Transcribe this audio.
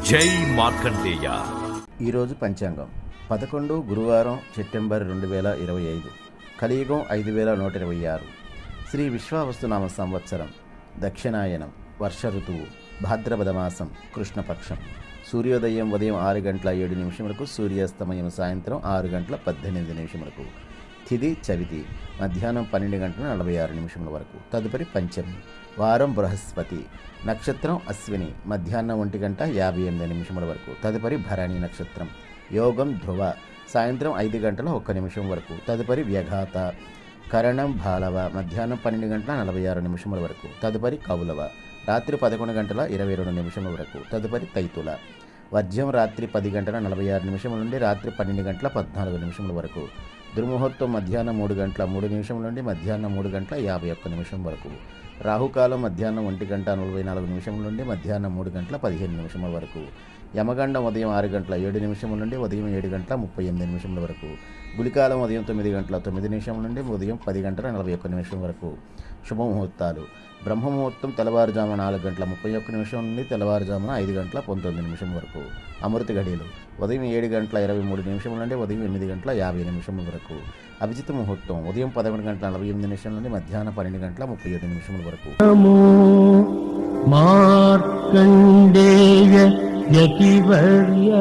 జై మార్కండేయ. ఈరోజు పంచాంగం 11 గురువారం సెప్టెంబర్ 2025, కలియుగం 5126, శ్రీ విశ్వావస్తునామ సంవత్సరం, దక్షిణాయనం, వర్ష ఋతువు, భాద్రపద మాసం, కృష్ణపక్షం. సూర్యోదయం ఉదయం 6:07 సూర్యాస్తమయం సాయంత్రం 6:18 తిథి చవితి, మధ్యాహ్నం 12:46 వరకు. తదుపరి పంచమి, వారం బృహస్పతి, నక్షత్రం అశ్విని, మధ్యాహ్నం 1:58 వరకు. తదుపరి భరణి నక్షత్రం, యోగం ధ్రువ, సాయంత్రం 5:01 వరకు. తదుపరి వ్యఘాత, కరణం బాలవ, మధ్యాహ్నం 12:46 వరకు. తదుపరి కౌలవ, రాత్రి 11:22 వరకు. తదుపరి తైతుల, వర్జ్యం రాత్రి 10:46 నుండి రాత్రి 12:14 వరకు. దుర్ముహూర్తం మధ్యాహ్నం 3:03 నుండి మధ్యాహ్నం 3:51 వరకు. రాహుకాలం మధ్యాహ్నం 1:44 నుండి మధ్యాహ్నం 3:15 వరకు. యమగండం ఉదయం 6:07 నుండి ఉదయం 7:38 వరకు. గులికాలం ఉదయం 9:09 నుండి ఉదయం 10:41 వరకు. శుభముహూర్తాలు: బ్రహ్మముహూర్తం తెల్లవారుజామున 4:31 నుండి తెల్లవారుజామున 5:19 వరకు. అమృత గడియలు ఉదయం 7:23 నుండి ఉదయం 8:50 వరకు. అభిజిత ముహూర్తం ఉదయం 11:48 నుండి మధ్యాహ్నం 12:37 వరకు. మార్కండేయ యతివర్య